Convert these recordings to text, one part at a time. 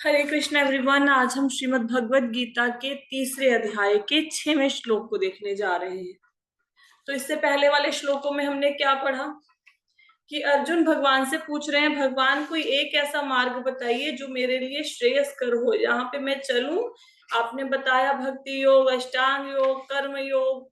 हरे Krishna everyone. आज हम श्रीमद् भगवत गीता के तीसरे अध्याय के 6वें श्लोक को देखने जा रहे हैं। तो इससे पहले वाले श्लोकों में हमने क्या पढ़ा कि अर्जुन भगवान से पूछ रहे हैं, भगवान कोई एक ऐसा मार्ग बताइए जो मेरे लिए श्रेयस्कर हो, जहां पे मैं चलूं। आपने बताया भक्ति योग, अष्टांग योग, कर्म योग।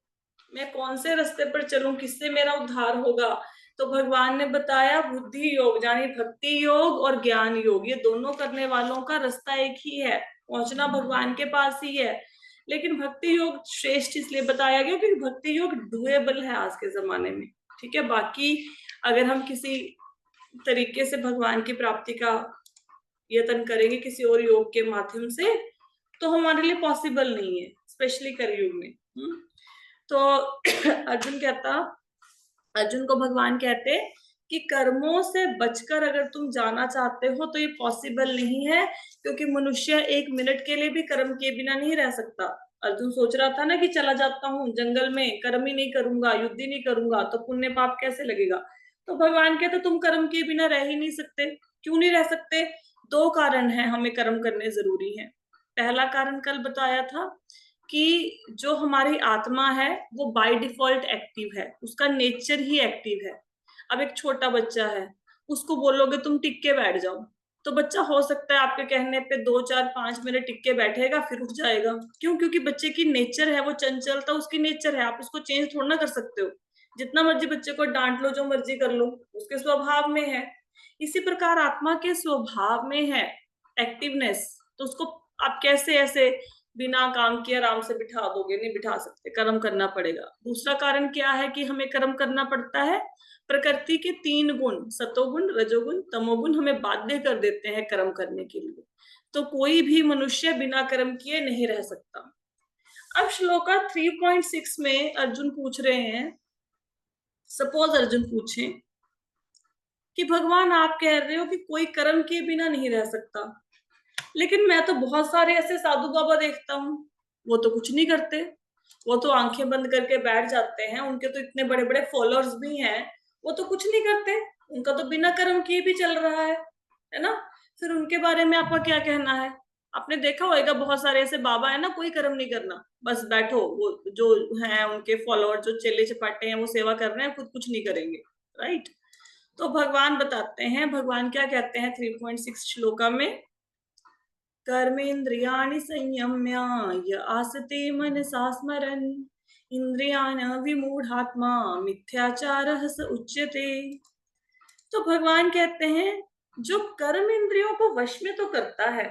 मैं कौन से रास्ते पर चलूं, किससे मेरा उद्धार होगा? तो भगवान ने बताया बुद्धि योग, यानी भक्ति योग और ज्ञान योग, ये दोनों करने वालों का रास्ता एक ही है, पहुंचना भगवान के पास ही है। लेकिन भक्ति योग श्रेष्ठ इसलिए बताया गया क्योंकि भक्ति योग डुएबल है आज के जमाने में। ठीक है, बाकी अगर हम किसी तरीके से भगवान की प्राप्ति का यत्न करेंगे किसी और योग के माध्यम से, तो हमारे लिए पॉसिबल नहीं है, स्पेशली कलयुग में। तो अर्जुन को भगवान कहते कि कर्मों से बचकर अगर तुम जाना चाहते हो तो ये पॉसिबल नहीं है, क्योंकि मनुष्य एक मिनट के लिए भी कर्म किए बिना नहीं रह सकता। अर्जुन सोच रहा था ना कि चला जाता हूँ जंगल में, कर्म ही नहीं करूंगा, युद्ध ही नहीं करूंगा, तो पुण्य पाप कैसे लगेगा? तो भगवान कहते तुम कर्म किए बिना रह ही नहीं सकते। क्यों नहीं रह सकते? दो कारण है हमें कर्म करने जरूरी है। पहला कारण कल बताया था कि जो हमारी आत्मा है वो बाय डिफॉल्ट एक्टिव है, उसका नेचर ही एक्टिव है। अब एक छोटा बच्चा है, उसको बोलोगे तुम टिक के बैठ जाओ, तो बच्चा हो सकता है आपके कहने पे 2 4 5 मिनट टिक के बैठेगा, फिर उठ जाएगा। क्यों? क्योंकि बच्चे की नेचर है, वो चंचलता उसकी नेचर है, आप उसको चेंज थोड़ा ना कर सकते हो। जितना मर्जी बच्चे को डांट लो, जो मर्जी कर लो, उसके स्वभाव में है। इसी प्रकार आत्मा के स्वभाव में है एक्टिवनेस, तो उसको आप कैसे ऐसे बिना काम किए आराम से बिठा दोगे? नहीं बिठा सकते, कर्म करना पड़ेगा। दूसरा कारण क्या है कि हमें कर्म करना पड़ता है? प्रकृति के 3 गुण, सतोगुण, रजोगुण, तमोगुण, हमें बाध्य कर देते हैं कर्म करने के लिए। तो कोई भी मनुष्य बिना कर्म किए नहीं रह सकता। अब श्लोका 3.6 में अर्जुन पूछ रहे हैं, सपोज अर्जुन पूछे कि भगवान आप कह रहे हो कि कोई कर्म किए बिना नहीं रह सकता, लेकिन मैं तो बहुत सारे ऐसे साधु बाबा देखता हूँ, वो तो कुछ नहीं करते, वो तो आंखें बंद करके बैठ जाते हैं, उनके तो इतने बड़े बड़े फॉलोअर्स भी हैं, वो तो कुछ नहीं करते, उनका तो बिना कर्म किए भी चल रहा है ना? फिर उनके बारे में आपका क्या कहना है? आपने देखा होगा बहुत सारे ऐसे बाबा है ना, कोई कर्म नहीं करना, बस बैठो, वो जो है उनके फॉलोअर जो चेले चपाटे हैं वो सेवा कर रहे हैं, खुद कुछ नहीं करेंगे। राइट? तो भगवान बताते हैं, भगवान क्या कहते हैं 3.6 श्लोका में, कर्मेन्द्रियाणि संयम्य य आसते मनसा स्मरन् इंद्रियाण विमूढ़ात्मा मिथ्याचारः स उच्यते। तो भगवान कहते हैं जो कर्म इंद्रियों को वश में तो करता है,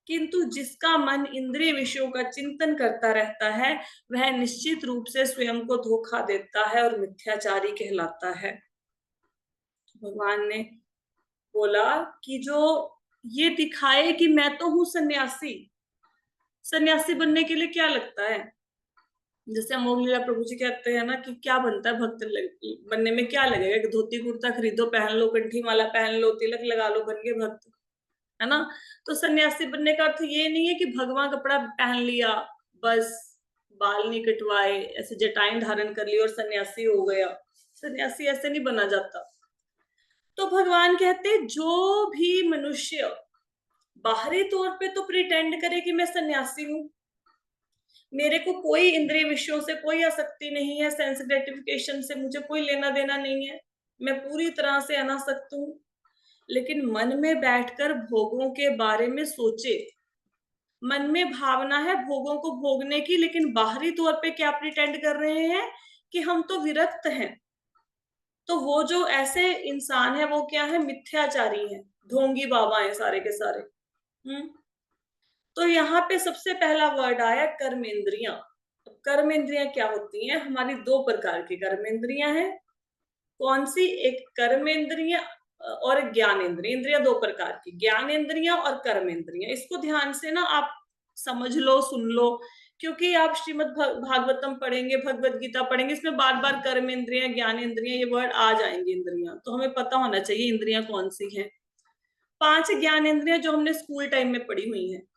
किंतु जिसका मन इंद्रिय विषयों का चिंतन करता रहता है, वह निश्चित रूप से स्वयं को धोखा देता है और मिथ्याचारी कहलाता है। भगवान ने बोला कि जो ये दिखाए कि मैं तो हूं सन्यासी, सन्यासी बनने के लिए क्या लगता है? जैसे अमोघ लीला प्रभु जी कहते हैं ना कि क्या बनता है भक्त बनने में, क्या लगेगा कि धोती कुर्ता खरीदो, पहन लो, कंठी माला पहन लो, तिलक लगा लो, बन गए भक्त, है ना? तो सन्यासी बनने का अर्थ ये नहीं है कि भगवा कपड़ा पहन लिया, बस बाल नहीं कटवाए, ऐसे जटाएं धारण कर ली और सन्यासी हो गया। सन्यासी ऐसे नहीं बना जाता। तो भगवान कहते जो भी मनुष्य बाहरी तौर पे तो प्रिटेंड करे कि मैं सन्यासी हूं, मेरे को कोई इंद्रिय विषयों से कोई आसक्ति नहीं है, सेंस ग्रेटिफिकेशन से मुझे कोई लेना देना नहीं है, मैं पूरी तरह से अनासक्त हूं, लेकिन मन में बैठकर भोगों के बारे में सोचे, मन में भावना है भोगों को भोगने की, लेकिन बाहरी तौर पे क्या प्रिटेंड कर रहे हैं कि हम तो विरक्त हैं, तो वो जो ऐसे इंसान है वो क्या है? मिथ्याचारी है, ढोंगी बाबा है सारे के सारे। तो यहाँ पे सबसे पहला वर्ड आया कर्मेंद्रियां। कर्मेंद्रियां क्या होती हैं? हमारी 2 प्रकार की कर्मेंद्रियां हैं। कौन सी? एक कर्मेंद्रियां और ज्ञानेंद्रिय। इंद्रियां 2 प्रकार की, ज्ञानेंद्रियां और कर्मेंद्रियां। इसको ध्यान से ना आप समझ लो, सुन लो, क्योंकि आप श्रीमद् भागवतम पढ़ेंगे, भगवत गीता पढ़ेंगे, इसमें बार बार कर्मेंद्रियां, ज्ञानेंद्रियां ये वर्ड आ जाएंगे। इंद्रियां तो हमें पता होना चाहिए इंद्रियां कौन सी हैं। 5 ज्ञानेंद्रियां जो हमने स्कूल टाइम में पढ़ी हुई हैं।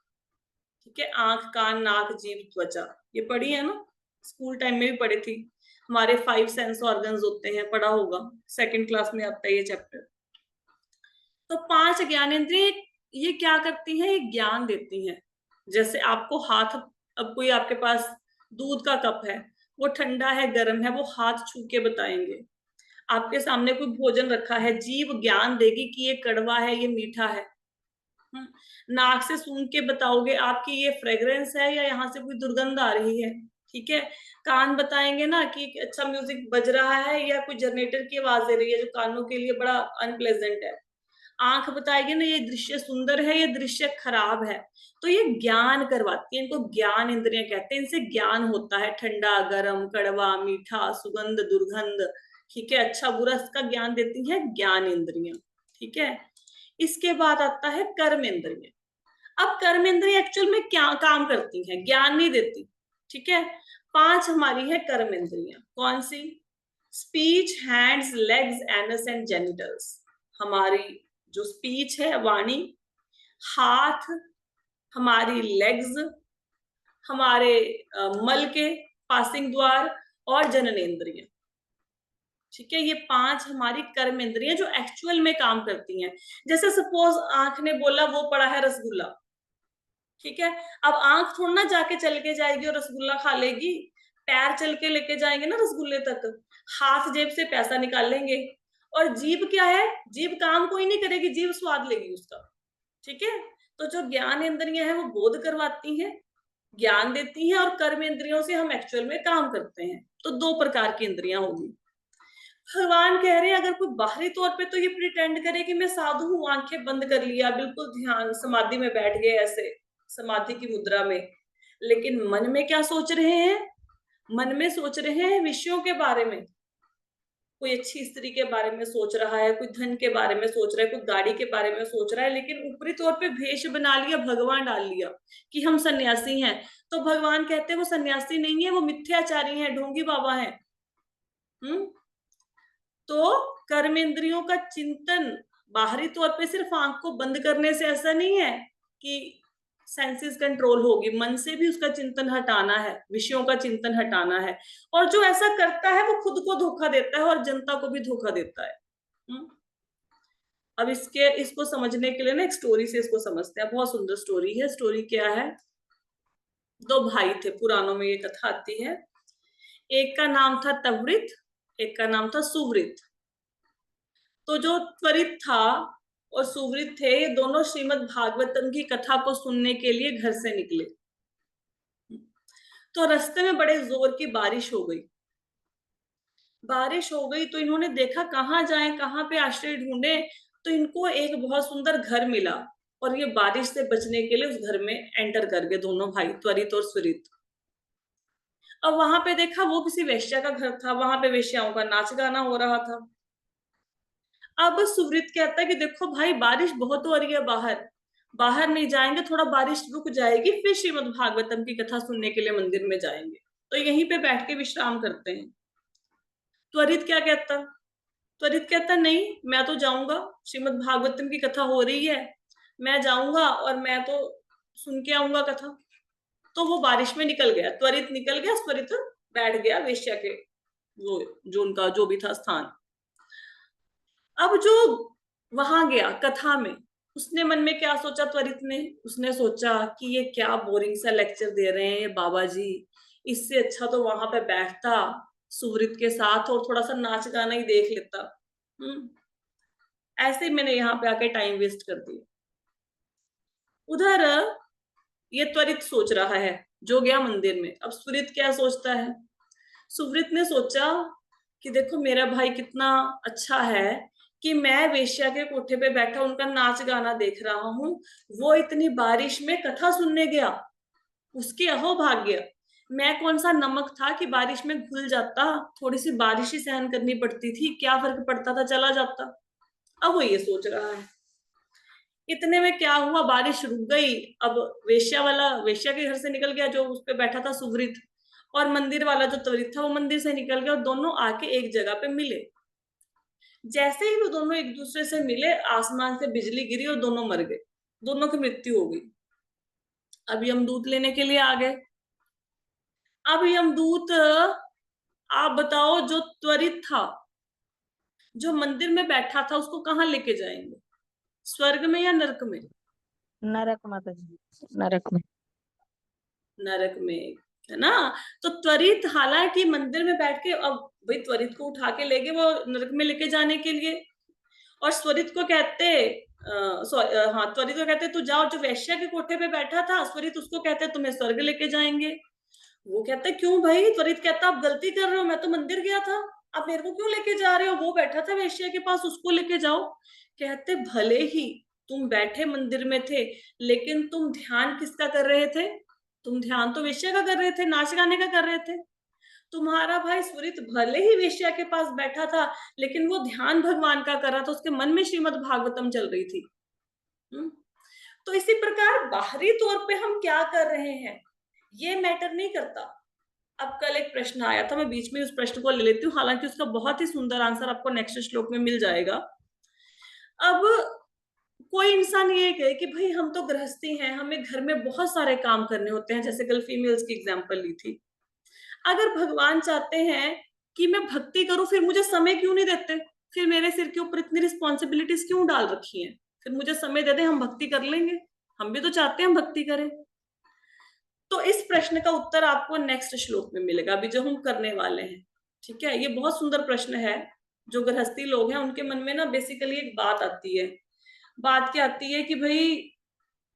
ठीक है, आंख, कान, नाक, जीभ, त्वचा, ये पढ़ी है ना, स्कूल टाइम में भी पढ़ी थी। हमारे 5 सेंस ऑर्गन्स होते हैं, पढ़ा होगा, 2nd क्लास में आता है ये चैप्टर। तो 5 ज्ञानेंद्रिय ये क्या करती हैं, ये ज्ञान देती हैं। जैसे आपको हाथ, अब कोई आपके पास दूध का कप है, वो ठंडा है गर्म है, वो हाथ छू के बताएंगे। आपके सामने कोई भोजन रखा है, जीभ ज्ञान देगी कि ये कड़वा है, ये मीठा है। नाक से सूंघ के बताओगे आप कि ये फ्रेग्रेंस है या यहाँ से कोई दुर्गंध आ रही है। ठीक है। कान बताएंगे ना कि अच्छा म्यूजिक बज रहा है या कोई जनरेटर की आवाज दे रही है जो कानों के लिए बड़ा अनप्लेजेंट है। आंख बताएगी ना ये दृश्य सुंदर है, ये दृश्य खराब है। तो ये ज्ञान करवाती है, इनको ज्ञान इंद्रियां कहते हैं। इनसे ज्ञान होता है, ठंडा गरम कड़वा मीठा सुगंध दुर्गंध। ठीक है, अच्छा बुरा इसका ज्ञान देती है ज्ञान इंद्रियां। ठीक है। इसके बाद आता है कर्म इंद्रिय। अब कर्म इंद्रिय एक्चुअल में क्या काम करती हैं, ज्ञान नहीं देती। ठीक है। 5 हमारी है कर्म इंद्रियां। कौन सी? Speech, hands, legs, anus and genitals. हमारी जो स्पीच है वाणी, हाथ, हमारी लेग्स, हमारे मल के पासिंग द्वार, और जननेंद्रिय। ठीक है, ये 5 हमारी कर्म इंद्रियां जो एक्चुअल में काम करती हैं। जैसे सपोज आंख ने बोला वो पड़ा है रसगुल्ला। ठीक है। अब आंख थोड़ा ना जाके चल के जाएगी और रसगुल्ला खा लेगी, पैर चल के लेके जाएंगे ना रसगुल्ले तक, हाथ जेब से पैसा निकाल लेंगे। और जीभ क्या है, जीभ काम कोई नहीं करेगी, जीभ स्वाद लेगी उसका। ठीक है। तो जो ज्ञान इंद्रियां हैं वो बोध करवाती हैं, ज्ञान देती हैं, और कर्म इंद्रियों से हम एक्चुअल में काम करते हैं। तो 2 प्रकार की इंद्रियां होगी। भगवान कह रहे हैं अगर कोई बाहरी तौर पे तो ये प्रिटेंड करे कि मैं साधु हूं, आंखें बंद कर लिया, बिल्कुल ध्यान समाधि में बैठ गए ऐसे समाधि की मुद्रा में, लेकिन मन में क्या सोच रहे हैं? मन में सोच रहे हैं विषयों के बारे में। कोई अच्छी स्त्री के बारे में सोच रहा है, कोई धन के बारे में सोच रहा है, कोई गाड़ी के बारे में सोच रहा है, लेकिन ऊपरी तौर पे भेष बना लिया, भगवान डाल लिया कि हम सन्यासी हैं। तो भगवान कहते हैं वो सन्यासी नहीं है, वो मिथ्याचारी है, ढोंगी बाबा है। तो कर्म इंद्रियों का चिंतन बाहरी तौर पे सिर्फ आंख को बंद करने से ऐसा नहीं है कि सेंसेस कंट्रोल होगी, मन से भी उसका चिंतन हटाना है, विषयों का चिंतन हटाना है। और जो ऐसा करता है वो खुद को धोखा देता है और जनता को भी धोखा देता है। अब इसको समझने के लिए ना एक स्टोरी से इसको समझते हैं। बहुत सुंदर स्टोरी है। स्टोरी क्या है? 2 भाई थे, पुराणों में ये कथा आती है। एक का नाम था तवृत, एक का नाम था सुवृत। तो जो त्वरित था और सुवृत थे, ये दोनों श्रीमद् भागवतम की कथा को सुनने के लिए घर से निकले। तो रास्ते में बड़े जोर की बारिश हो गई। बारिश हो गई तो इन्होंने देखा कहाँ जाएं, कहाँ पे आश्रय ढूंढे। तो इनको एक बहुत सुंदर घर मिला, और ये बारिश से बचने के लिए उस घर में एंटर कर गए दोनों भाई, त्वरित और सुरित। अब वहां पे देखा वो किसी वेश्या का घर था, वहां पे वेश्याओं का नाच गाना हो रहा था। अब सुवृत कहता है कि देखो भाई बारिश बहुत हो रही है बाहर, बाहर नहीं जाएंगे, थोड़ा बारिश रुक जाएगी फिर श्रीमद् भागवतम की कथा सुनने के लिए मंदिर में जाएंगे, तो यहीं पे बैठ के विश्राम करते हैं। त्वरित क्या कहता? त्वरित कहता नहीं, मैं तो जाऊंगा, श्रीमद् भागवतम की कथा हो रही है, मैं जाऊंगा और मैं तो सुन के आऊंगा कथा। तो वो बारिश में निकल गया, त्वरित निकल गया, त्वरित बैठ गया वेश्या के वो जो उनका जो भी था स्थान। अब जो वहां गया कथा में, उसने मन में क्या सोचा? त्वरित ने उसने सोचा कि ये क्या बोरिंग सा लेक्चर दे रहे हैं ये बाबा जी, इससे अच्छा तो वहां पे बैठता सुवृत के साथ और थोड़ा सा नाच गाना ही देख लेता। ऐसे ही मैंने यहाँ पे आके टाइम वेस्ट कर दिया। उधर ये त्वरित सोच रहा है जो गया मंदिर में। अब सुवृत क्या सोचता है? सुवृत ने सोचा कि देखो मेरा भाई कितना अच्छा है कि मैं वेश्या के कोठे पे बैठा उनका नाच गाना देख रहा हूँ, वो इतनी बारिश में कथा सुनने गया, उसके अहो भाग्य। मैं कौन सा नमक था कि बारिश में घुल जाता, थोड़ी सी बारिश ही सहन करनी पड़ती थी, क्या फर्क पड़ता था, चला जाता। अब वो ये सोच रहा है। इतने में क्या हुआ, बारिश रुक गई। अब वेश्या वाला वेश्या के घर से निकल गया जो उस पे बैठा था सुवृत, और मंदिर वाला जो त्वरित था वो मंदिर से निकल गया, और दोनों आके एक जगह पे मिले। जैसे ही वो दोनों एक दूसरे से मिले, आसमान से बिजली गिरी और दोनों मर गए, दोनों की मृत्यु हो गई। अब यमदूत लेने के लिए आ गए। अब यमदूत, आप बताओ जो त्वरित था, जो मंदिर में बैठा था, उसको कहाँ लेके जाएंगे? स्वर्ग में या नरक में? नरक माता जी, नरक में। नरक में, है ना। तो त्वरित, हालांकि मंदिर में बैठ के, अब भाई त्वरित को उठा के ले गए वो नरक में लेके जाने के लिए, और स्वरित को कहते हाँ, त्वरित को कहते तू जाओ, जो वैश्या के कोठे पे बैठा था स्वरित, उसको कहते तुम्हें स्वर्ग लेके जाएंगे। वो कहते क्यों भाई, त्वरित कहता आप गलती कर रहे हो, मैं तो मंदिर गया था, आप मेरे को क्यों लेके जा रहे हो, वो बैठा था वैश्या के पास, उसको लेके जाओ। कहते भले ही तुम बैठे मंदिर में थे, लेकिन तुम ध्यान किसका कर रहे थे, तुम ध्यान तो वेश्या का कर रहे थे, नाच गाने का कर रहे थे। तुम्हारा भाई सुरित भले ही वेश्या के पास बैठा था, लेकिन वो ध्यान भगवान का कर रहा था, उसके मन में श्रीमद् भागवतम चल रही थी। तो इसी प्रकार बाहरी तौर पे हम क्या कर रहे हैं ये मैटर नहीं करता। अब कल एक प्रश्न आया था, मैं बीच में उस प्रश्न को ले लेती हूँ, हालांकि उसका बहुत ही सुंदर आंसर आपको नेक्स्ट श्लोक में मिल जाएगा। अब कोई इंसान ये कहे कि भाई हम तो गृहस्थी हैं, हमें घर में बहुत सारे काम करने होते हैं, जैसे कल फीमेल्स की एग्जांपल ली थी। अगर भगवान चाहते हैं कि मैं भक्ति करूं, फिर मुझे समय क्यों नहीं देते, फिर मेरे सिर के ऊपर इतनी रिस्पॉन्सिबिलिटीज क्यों डाल रखी हैं, फिर मुझे समय दे दे, हम भक्ति कर लेंगे, हम भी तो चाहते हैं हम भक्ति करें। तो इस प्रश्न का उत्तर आपको नेक्स्ट श्लोक में मिलेगा, अभी जो हम करने वाले हैं। ठीक है, ये बहुत सुंदर प्रश्न है। जो गृहस्थी लोग हैं उनके मन में ना बेसिकली एक बात आती है। बात क्या आती है कि भाई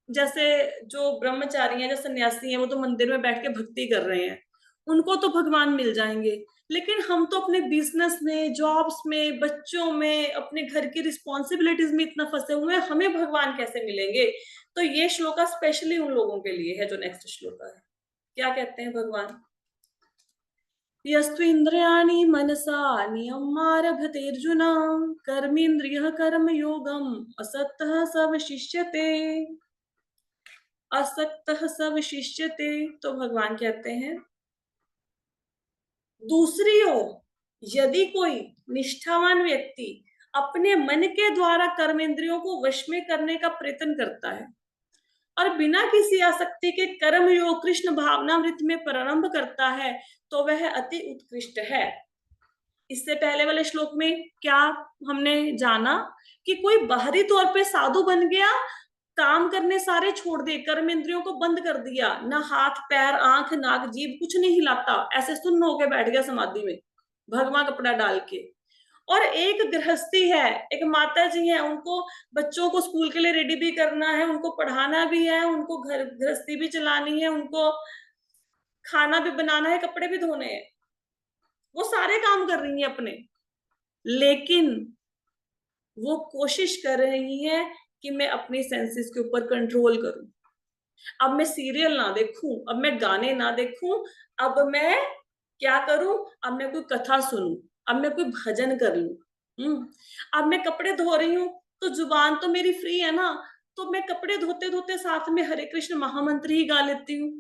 जैसे जो ब्रह्मचारी हैं, जो सन्यासी हैं, वो तो मंदिर में बैठ के भक्ति कर रहे हैं, उनको तो भगवान मिल जाएंगे, लेकिन हम तो अपने बिजनेस में, जॉब्स में, बच्चों में, अपने घर की रिस्पॉन्सिबिलिटीज में इतना फंसे हुए हैं, हमें भगवान कैसे मिलेंगे। तो ये श्लोका स्पेशली उन लोगों के लिए है जो नेक्स्ट श्लोका है। क्या कहते हैं भगवान, यस्तु इंद्रियाणि मनसा नियमारभतेर्जुन कर्मेन्द्रियः कर्म योगम असक्तः सवशिष्यते, असक्तः सवशिष्यते। तो भगवान कहते हैं दूसरी ओर यदि कोई निष्ठावान व्यक्ति अपने मन के द्वारा कर्मेंद्रियों को वश में करने का प्रयत्न करता है और बिना किसी आसक्ति के कर्म योग कृष्ण भावनामृत में प्रारंभ करता है, तो वह अति उत्कृष्ट है। इससे पहले वाले श्लोक में क्या हमने जाना कि कोई बाहरी तौर पे साधु बन गया, काम करने सारे छोड़ दिए, कर्म इंद्रियों को बंद कर दिया, ना हाथ पैर आंख नाक जीभ कुछ नहीं हिलाता, ऐसे सुन्न होके बैठ गया समाधि में भगवा कपड़ा डाल के। और एक गृहस्थी है, एक माता जी है, उनको बच्चों को स्कूल के लिए रेडी भी करना है, उनको पढ़ाना भी है, उनको घर गृहस्थी भी चलानी है, उनको खाना भी बनाना है, कपड़े भी धोने हैं, वो सारे काम कर रही है अपने, लेकिन वो कोशिश कर रही है कि मैं अपनी सेंसेस के ऊपर कंट्रोल करूं। अब मैं सीरियल ना देखूं, अब मैं गाने ना देखूं, अब मैं क्या करूं, अब मैं कोई कथा सुनूं, अब मैं कोई भजन कर लूं। अब मैं कपड़े धो रही हूँ तो जुबान तो मेरी फ्री है ना, तो मैं कपड़े धोते धोते साथ में हरे कृष्ण महामंत्र ही गा लेती हूँ।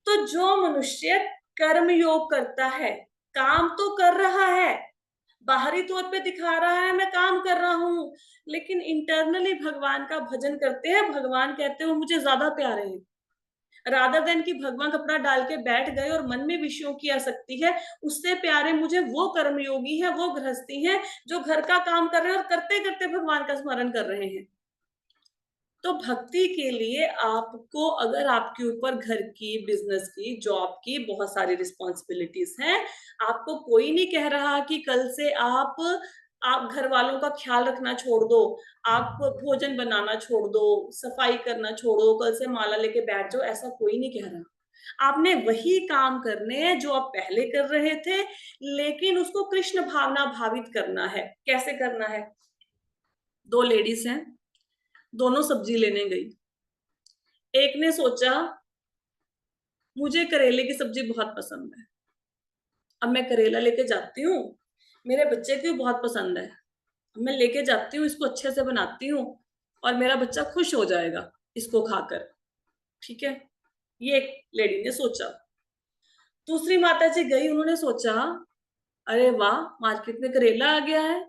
तो जो मनुष्य कर्म योग करता है, काम तो कर रहा है, बाहरी तौर पे दिखा रहा है मैं काम कर रहा हूं, लेकिन इंटरनली भगवान का भजन करते हैं, भगवान कहते हैं वो मुझे ज्यादा प्यारे हैं, रादर देन कि भगवान कपड़ा डाल के बैठ गए और मन में विषयों की आसक्ति है, उससे प्यारे मुझे वो कर्मयोगी है, वो गृहस्थी है जो घर का काम कर रहे हैं और करते करते भगवान का स्मरण कर रहे हैं। तो भक्ति के लिए आपको, अगर आपके ऊपर घर की, बिजनेस की, जॉब की बहुत सारी रिस्पॉन्सिबिलिटीज हैं, आपको कोई नहीं कह रहा कि कल से आप घर वालों का ख्याल रखना छोड़ दो, आप भोजन बनाना छोड़ दो, सफाई करना छोड़ो, कल से माला लेके बैठ जाओ, ऐसा कोई नहीं कह रहा। आपने वही काम करने हैं जो आप पहले कर रहे थे, लेकिन उसको कृष्ण भावना भावित करना है। कैसे करना है, दो लेडीज हैं, दोनों सब्जी लेने गई। एक ने सोचा मुझे करेले की सब्जी बहुत पसंद है, अब मैं करेला लेके जाती हूँ, मेरे बच्चे को बहुत पसंद है, मैं लेके जाती हूँ, इसको अच्छे से बनाती हूँ और मेरा बच्चा खुश हो जाएगा इसको खाकर। ठीक है, ये एक लेडी ने सोचा। दूसरी माता जी गई, उन्होंने सोचा अरे वाह, मार्केट में करेला आ गया है,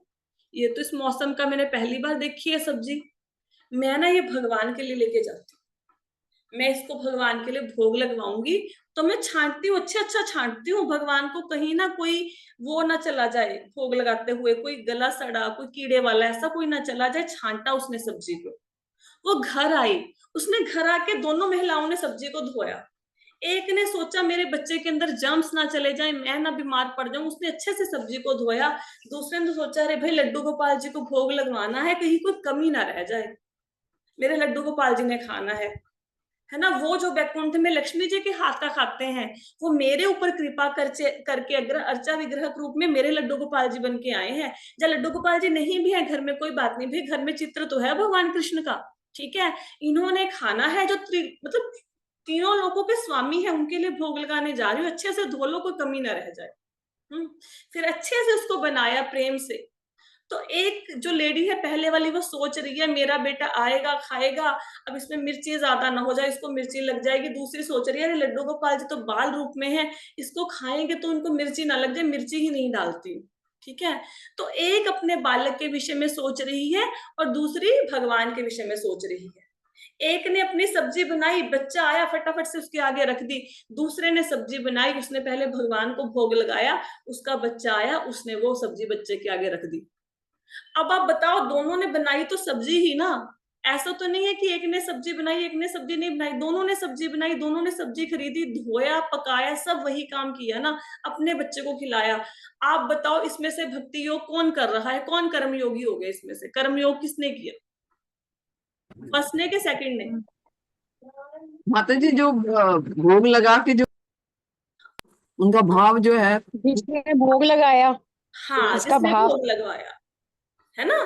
ये तो इस मौसम का मैंने पहली बार देखी है सब्जी, मैं ना ये भगवान के लिए लेके जाती हूँ, मैं इसको भगवान के लिए भोग लगवाऊंगी। तो मैं छांटती हूँ, अच्छा छांटती हूँ, भगवान को कहीं ना कोई वो ना चला जाए, भोग लगाते हुए कोई गला सड़ा, कोई कीड़े वाला ऐसा कोई ना चला जाए, छांटा उसने सब्जी को। वो घर आई, उसने घर आके दोनों महिलाओं ने सब्जी को धोया। एक ने सोचा मेरे बच्चे के अंदर जर्म्स ना चले जाए, मैं ना बीमार पड़ जाऊं, उसने अच्छे से सब्जी को धोया। दूसरे ने सोचा अरे भाई लड्डू गोपाल जी को भोग लगवाना है, कहीं कोई कमी ना रह जाए, मेरे लड्डू गोपाल जी ने खाना है ना। वो जो बैकुंठ में लक्ष्मी जी के हाथ का खाते हैं, वो मेरे ऊपर कृपा करके अग्र अर्चा विग्रह रूप में मेरे लड्डू गोपाल जी बन के आए हैं। जब लड्डू गोपाल जी नहीं भी है घर में, कोई बात नहीं भाई, घर में चित्र तो है भगवान कृष्ण का, ठीक है। इन्होंने खाना है जो मतलब तीनों लोगों के स्वामी है, उनके लिए भोग लगाने जा रही हूँ, अच्छे से धो लो, कोई कमी ना रह जाए। फिर अच्छे से उसको बनाया प्रेम से। तो एक जो लेडी है पहले वाली, वो सोच रही है मेरा बेटा आएगा खाएगा, अब इसमें मिर्ची ज्यादा ना हो जाए, इसको मिर्ची लग जाएगी। दूसरी सोच रही है अरे लड्डू गोपाल जी तो बाल रूप में है, इसको खाएंगे तो उनको मिर्ची ना लग जाए, मिर्ची ही नहीं डालती, ठीक है। तो एक अपने बालक के विषय में सोच रही है और दूसरी भगवान के विषय में सोच रही है। एक ने अपनी सब्जी बनाई, बच्चा आया फटाफट से उसके आगे रख दी। दूसरे ने सब्जी बनाई, उसने पहले भगवान को भोग लगाया, उसका बच्चा आया, उसने वो सब्जी बच्चे के आगे रख दी। अब आप बताओ, दोनों ने बनाई तो सब्जी ही ना। ऐसा तो नहीं है कि एक ने सब्जी बनाई एक ने सब्जी नहीं बनाई, दोनों ने सब्जी बनाई, दोनों ने सब्जी खरीदी, धोया, पकाया, सब वही काम किया ना, अपने बच्चे को खिलाया। आप बताओ इसमें से भक्ति योग कौन कर रहा है, कौन कर्मयोगी हो गया इसमें से? कर्मयोग किसने किया, फर्स्ट ने कि सेकंड ने? माता जी जो भोग लगा के जो उनका भाव जो है, जिसने भोग लगाया हाँ, उसका जिसने भाव। भोग लगवाया, है ना।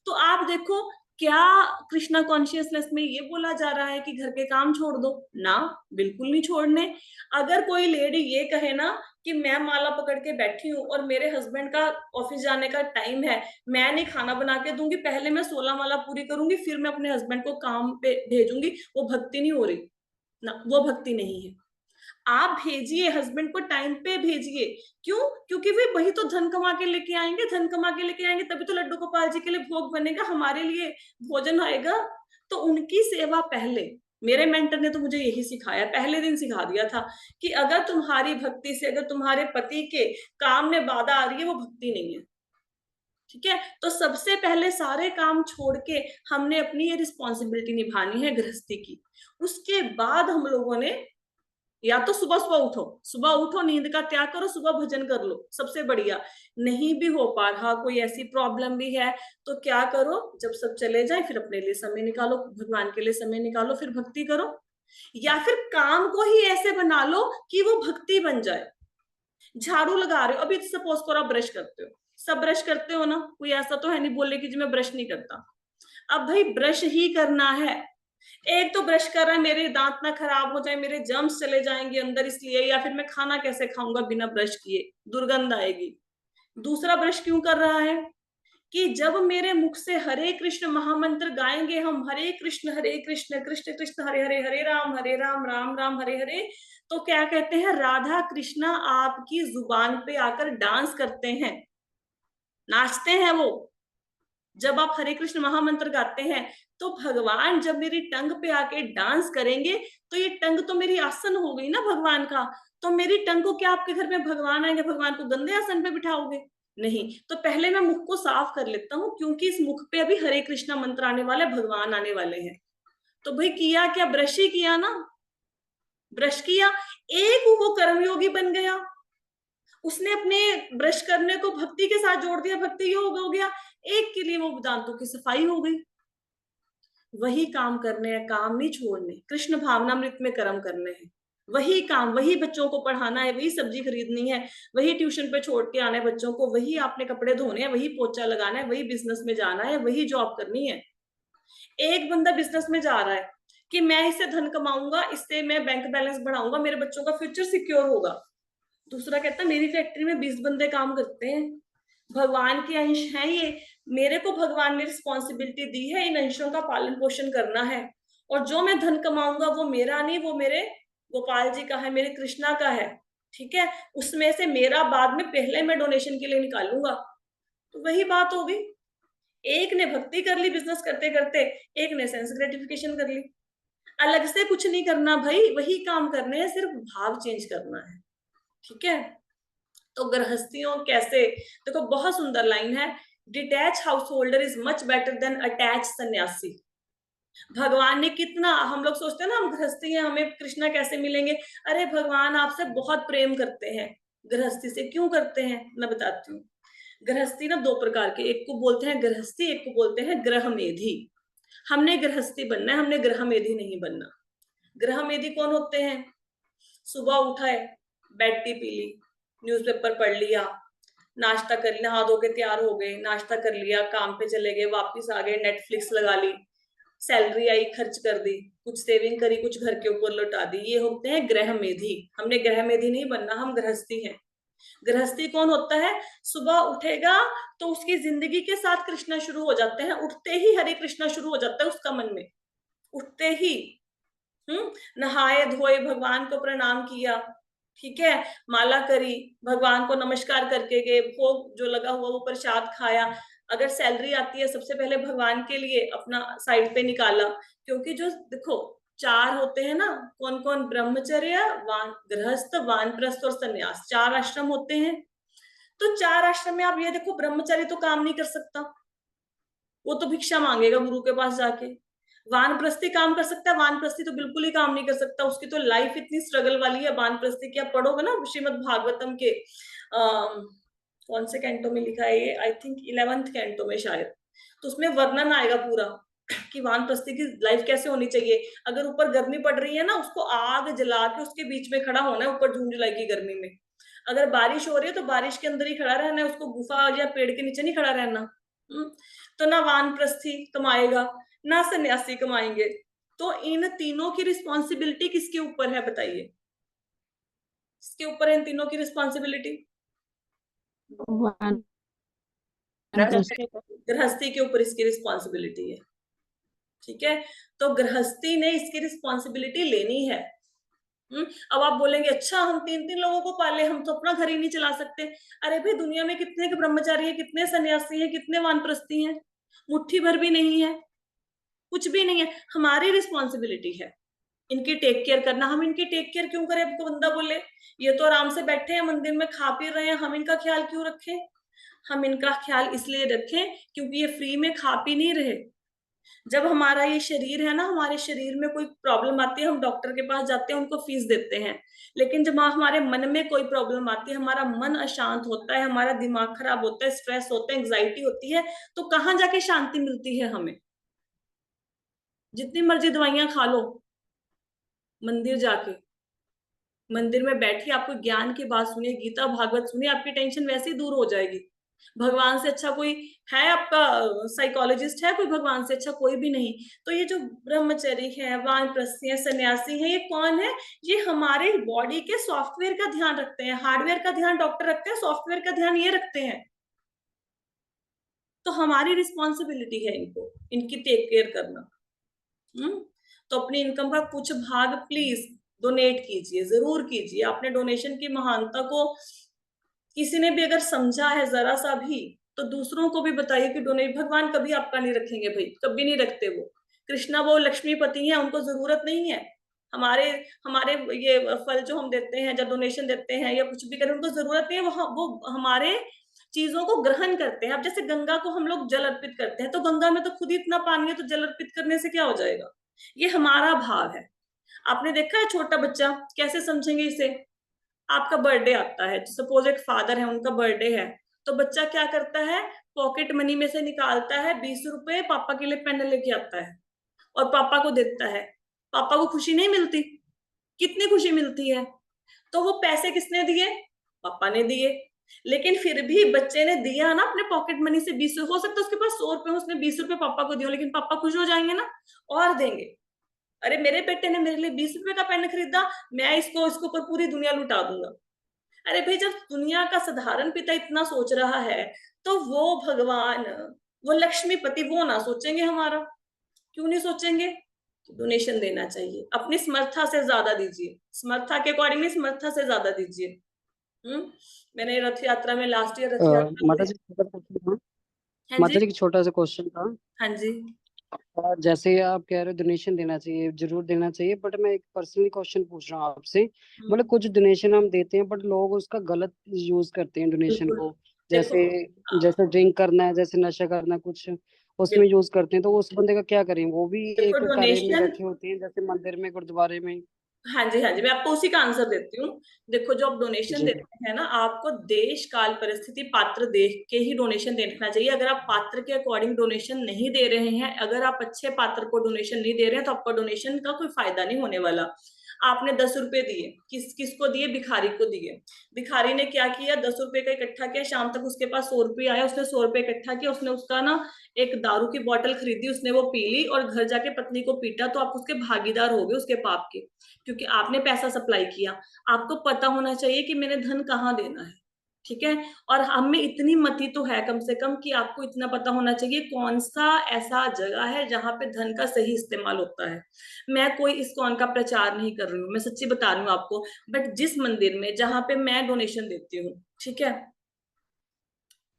तो आप देखो, क्या कृष्णा कॉन्शियसनेस में ये बोला जा रहा है कि घर के काम छोड़ दो ना? बिल्कुल नहीं छोड़ने। अगर कोई लेडी ये कहे ना कि मैं माला पकड़ के बैठी हूँ और मेरे हस्बैंड का ऑफिस जाने का टाइम है, मैं नहीं खाना बना के दूंगी, पहले मैं 16 माला पूरी करूंगी, फिर मैं अपने हस्बैंड को काम पे भेजूंगी, वो भक्ति नहीं हो रही ना, वो भक्ति नहीं है। आप भेजिए हस्बैंड को, टाइम पे भेजिए। क्यों? क्योंकि वही तो धन कमा के लेके आएंगे, धन कमा के लेके आएंगे तभी तो लड्डू गोपाल जी के लिए भोग बनेगा, हमारे लिए भोजन आएगा। तो उनकी सेवा पहले। मेरे मेंटर ने तो मुझे यही सिखाया, पहले दिन सिखा दिया था कि अगर तुम्हारी भक्ति से, अगर तुम्हारे पति के काम में बाधा आ रही है, वो भक्ति नहीं है, ठीक है। तो सबसे पहले सारे काम छोड़ के हमने अपनी ये रिस्पॉन्सिबिलिटी निभानी है गृहस्थी की। उसके बाद हम लोगों ने, या तो सुबह सुबह उठो, सुबह उठो, नींद का त्याग करो, सुबह भजन कर लो, सबसे बढ़िया। नहीं भी हो पा रहा, कोई ऐसी प्रॉब्लम भी है, तो क्या करो, जब सब चले जाए फिर अपने लिए समय निकालो, भगवान के लिए समय निकालो, फिर भक्ति करो। या फिर काम को ही ऐसे बना लो कि वो भक्ति बन जाए। झाड़ू लगा रहे हो, अभी सपोज करो आप ब्रश करते हो, सब ब्रश करते हो ना, कोई ऐसा तो है नहीं बोले कि जी मैं ब्रश नहीं करता। अब भाई ब्रश ही करना है। एक तो ब्रश कर रहा है, मेरे दांत ना खराब हो जाए, मेरे जर्म्स चले जाएंगे अंदर इसलिए, या फिर मैं खाना कैसे खाऊंगा बिना ब्रश किए, दुर्गंध आएगी। दूसरा ब्रश क्यों कर रहा है कि जब मेरे मुख से हरे कृष्ण महामंत्र गाएंगे हम, हरे कृष्ण कृष्ण कृष्ण हरे हरे, हरे राम राम हरे हरे, तो क्या कहते हैं, राधा कृष्णा आपकी जुबान पे आकर डांस करते हैं, नाचते हैं वो। जब आप हरे कृष्ण महामंत्र गाते हैं तो भगवान जब मेरी टंग पे आके डांस करेंगे, तो ये टंग तो मेरी आसन हो गई ना भगवान का। तो मेरी टंग को क्या आपके घर में भगवान आएंगे, भगवान को गंदे आसन पे बिठाओगे? नहीं। तो पहले मैं मुख को साफ कर लेता हूँ, क्योंकि इस मुख पे अभी हरे कृष्णा मंत्र आने वाले, भगवान आने वाले हैं। तो भाई किया क्या, ब्रश ही किया ना, ब्रश किया, एक वो कर्मयोगी बन गया, उसने अपने ब्रश करने को भक्ति के साथ जोड़ दिया, भक्ति योग हो गया। एक के लिए वो दांतों की सफाई हो गई। वही काम करने हैं, काम नहीं छोड़ने, कृष्ण भावनामृत में कर्म करने हैं, वही काम, वही बच्चों को पढ़ाना है, वही सब्जी खरीदनी है, वही ट्यूशन पे छोड़ के आना है बच्चों को, वही आपने कपड़े धोने हैं, वही पोछा लगाना है, वही बिजनेस में जाना है, वही जॉब करनी है। एक बंदा बिजनेस में जा रहा है कि मैं इससे धन कमाऊंगा, इससे मैं बैंक बैलेंस बढ़ाऊंगा, मेरे बच्चों का फ्यूचर सिक्योर होगा। दूसरा कहता है मेरी फैक्ट्री में 20 बंदे काम करते हैं, भगवान के अंश हैं ये, मेरे को भगवान ने रिस्पॉन्सिबिलिटी दी है इन अंशों का पालन पोषण करना है, और जो मैं धन कमाऊंगा वो मेरा नहीं, वो मेरे गोपाल जी का है, मेरे कृष्णा का है, ठीक है। उसमें से मेरा बाद में पहले मैं डोनेशन के लिए निकालूंगा। तो वही बात हो गई, एक ने भक्ति कर ली बिजनेस करते करते, एक ने सेंस ग्रेटिफिकेशन कर ली। अलग से कुछ नहीं करना भाई, वही काम करने हैं, सिर्फ भाव चेंज करना है, ठीक है। तो गृहस्थियों कैसे, देखो बहुत सुंदर लाइन है, detach house holder is much better than attach सन्यासी। भगवान ने कितना, हम लोग सोचते हैं ना हम गृहस्थी हैं हमें कृष्णा कैसे मिलेंगे, अरे भगवान आपसे बहुत प्रेम करते हैं। गृहस्थी से क्यों करते हैं मैं बताती हूँ। गृहस्थी ना दो प्रकार के, एक को बोलते हैं गृहस्थी, एक को बोलते हैं गृहमेधी। हमने गृहस्थी बनना है, हमने गृहमेधी नहीं बनना। गृहमेधी कौन होते हैं? सुबह उठाए, बेड टी पी ली, न्यूज़पेपर पढ़ लिया, नाश्ता कर लिया, नहा धो के तैयार हो गए, नाश्ता कर लिया, काम पे चले गए, वापस आ गए, नेटफ्लिक्स लगा ली, सैलरी आई खर्च कर दी, कुछ सेविंग करी, कुछ घर के ऊपर लौटा दी। ये होते हैं गृहमेधी। हमने गृहमेधी नहीं बनना, हम गृहस्थी हैं। गृहस्थी कौन होता है? सुबह उठेगा तो उसकी जिंदगी के साथ कृष्णा शुरू हो जाते हैं, उठते ही हरे कृष्णा शुरू हो जाता है उसका मन में, उठते ही। नहाए धोए, भगवान को प्रणाम किया, ठीक है, माला करी, भगवान को नमस्कार करके गए, भोग जो लगा हुआ वो प्रसाद खाया। अगर सैलरी आती है सबसे पहले भगवान के लिए अपना साइड पे निकाला, क्योंकि जो देखो चार होते हैं ना, कौन कौन? ब्रह्मचर्य, वान गृहस्थ, वानप्रस्थ और संन्यास, चार आश्रम होते हैं। तो चार आश्रम में आप ये देखो, ब्रह्मचारी तो काम नहीं कर सकता, वो तो भिक्षा मांगेगा गुरु के पास जाके। वानप्रस्थी काम कर सकता है? वानप्रस्थी तो बिल्कुल ही काम नहीं कर सकता, उसकी तो लाइफ इतनी स्ट्रगल वाली है। वानप्रस्थी की आप पढ़ोगे ना श्रीमद भागवतम के कौन से कैंटो में लिखा है ये, आई थिंक 11th कैंटो में शायद, तो उसमें वर्णन आएगा पूरा कि वानप्रस्थी की लाइफ कैसे होनी चाहिए। अगर ऊपर गर्मी पड़ रही है ना, उसको आग जला के उसके बीच में खड़ा होना है, ऊपर जून जुलाई की गर्मी में। अगर बारिश हो रही है तो बारिश के अंदर ही खड़ा रहना है, उसको गुफा या पेड़ के नीचे नहीं खड़ा रहना। तो ना वानप्रस्थी कमाएगा ना सन्यासी कमाएंगे। तो इन तीनों की रिस्पॉन्सिबिलिटी किसके ऊपर है बताइए? किसके ऊपर है इन तीनों की रिस्पॉन्सिबिलिटी? गृहस्थी के ऊपर इसकी रिस्पॉन्सिबिलिटी है, ठीक है। तो गृहस्थी ने इसकी रिस्पॉन्सिबिलिटी लेनी है। अब आप बोलेंगे अच्छा हम तीन तीन लोगों को पाले, हम तो अपना घर ही नहीं चला सकते। अरे भाई दुनिया में कितने के ब्रह्मचारी है, कितने सन्यासी हैं, कितने वानप्रस्थी हैं? मुट्ठी भर भी नहीं है, कुछ भी नहीं है। हमारी रिस्पॉन्सिबिलिटी है इनकी टेक केयर करना। हम इनकी टेक केयर क्यों करें? आपको बंदा बोले ये तो आराम से बैठे हैं मंदिर में, खा पी रहे हैं, हम इनका ख्याल क्यों रखें? हम इनका ख्याल इसलिए रखें क्योंकि ये फ्री में खा पी नहीं रहे। जब हमारा ये शरीर है ना, हमारे शरीर में कोई प्रॉब्लम आती है, हम डॉक्टर के पास जाते हैं, उनको फीस देते हैं। लेकिन जब हमारे मन में कोई प्रॉब्लम आती है, हमारा मन अशांत होता है, हमारा दिमाग खराब होता है, स्ट्रेस होता है, एंग्जाइटी होती है, तो कहाँ जाके शांति मिलती है हमें? जितनी मर्जी दवाइयां खा लो, मंदिर जाके, मंदिर में बैठिए, आपको ज्ञान की बात सुनिए, गीता भागवत सुनिए, आपकी टेंशन वैसे ही दूर हो जाएगी। भगवान से अच्छा कोई है आपका? साइकोलॉजिस्ट है कोई भगवान से अच्छा? कोई भी नहीं। तो ये जो ब्रह्मचरी है, वानप्रस्थी है, सन्यासी है, ये कौन है? ये हमारे बॉडी के सॉफ्टवेयर का ध्यान रखते हैं। हार्डवेयर का ध्यान डॉक्टर रखते हैं, सॉफ्टवेयर का ध्यान ये रखते हैं। तो हमारी रिस्पॉन्सिबिलिटी है इनको, इनकी टेक केयर करना। तो अपनी इनकम का कुछ भाग प्लीज डोनेट कीजिए, जरूर कीजिए। आपने डोनेशन की महानता को किसी ने भी अगर समझा है जरा सा भी, तो दूसरों को भी बताइए कि डोनेट, भगवान कभी आपका नहीं रखेंगे भाई, कभी नहीं रखते वो। कृष्णा वो लक्ष्मीपति हैं, उनको जरूरत नहीं है हमारे हमारे ये फल जो हम देते हैं, जब डोनेशन देते हैं या कुछ भी करें, उनको जरूरत नहीं है। वो हमारे चीजों को ग्रहण करते हैं। अब जैसे गंगा को हम लोग जल अर्पित करते हैं, तो गंगा में तो खुद ही इतना पानी है, तो जल अर्पित करने से क्या हो जाएगा? ये हमारा भाव है। आपने देखा है छोटा बच्चा कैसे समझेंगे इसे? आपका बर्थडे आता है, सपोज एक फादर है, उनका बर्थडे है, तो बच्चा क्या करता है? पॉकेट मनी में से निकालता है 20 रुपए, पापा के लिए पेन लेके आता है और पापा को देता है। पापा को खुशी नहीं मिलती? कितनी खुशी मिलती है। तो वो पैसे किसने दिए? पापा ने दिए। लेकिन फिर भी बच्चे ने दिया ना अपने पॉकेट मनी से 20, हो सकता है उसके पास 100 रुपए, उसने 20 रुपए पापा को दिए, लेकिन पापा खुश हो जाएंगे ना, और देंगे। अरे मेरे बेटे ने मेरे लिए 20 रुपए का पेन खरीदा, मैं इसको ऊपर पूरी दुनिया लुटा दूंगा। अरे भाई जब दुनिया का साधारण पिता इतना सोच रहा है, तो वो भगवान, वो लक्ष्मीपति, वो ना सोचेंगे हमारा? क्यों नहीं सोचेंगे? तो डोनेशन देना चाहिए, अपनी समर्था से ज्यादा दीजिए, समर्था के अकॉर्डिंग नहीं, समर्था से ज्यादा दीजिए। मैंने रथ यात्रा में, लास्ट ईयर रथ यात्रा माता में। जी छोटा सा क्वेश्चन था। हाँ माता जी। जी छोटा सा क्वेश्चन था। हाँ जी। जैसे आप कह रहे हो डोनेशन देना चाहिए, जरूर देना चाहिए, बट मैं एक पर्सनली क्वेश्चन पूछ रहा हूँ आपसे। मतलब कुछ डोनेशन हम देते हैं, बट लोग उसका गलत यूज करते हैं डोनेशन बिल्कुल। को। देखो, जैसे जैसे ड्रिंक करना है, जैसे नशा करना कुछ, उसमें यूज करते हैं, तो उस बंदे का क्या करें? वो भी देखो एक कार्य में डोनेशन, बैठे होते हैं, जैसे मंदिर में, गुरुद्वारे में। हाँ जी हाँ जी, मैं आपको उसी का आंसर देती हूँ। देखो जो आप डोनेशन जी देते हैं ना, आपको देश काल परिस्थिति पात्र देख के ही डोनेशन देना चाहिए। अगर आप पात्र के अकॉर्डिंग डोनेशन नहीं दे रहे हैं, अगर आप अच्छे पात्र को डोनेशन नहीं दे रहे हैं, तो आपका डोनेशन का कोई फायदा नहीं होने वाला। आपने 10 रुपए दिए, किसको दिए? भिखारी को दिए। भिखारी ने क्या किया? 10 रुपए का इकट्ठा किया, शाम तक उसके पास 100 रुपये आया, उसने 100 रुपये इकट्ठा किया, उसने उसका ना एक दारू की बोतल खरीदी, उसने वो पी ली और घर जाके पत्नी को पीटा, तो आप उसके भागीदार हो गए उसके पाप के, क्योंकि आपने पैसा सप्लाई किया। आपको पता होना चाहिए कि मैंने धन कहाँ देना है, ठीक है। और हम में इतनी मति तो है कम से कम कि आपको इतना पता होना चाहिए कौन सा ऐसा जगह है जहां पे धन का सही इस्तेमाल होता है। मैं कोई इस्कॉन का प्रचार नहीं कर रही हूँ, मैं सच्ची बता रही हूँ आपको। बट जिस मंदिर में जहां पे मैं डोनेशन देती हूँ, ठीक है,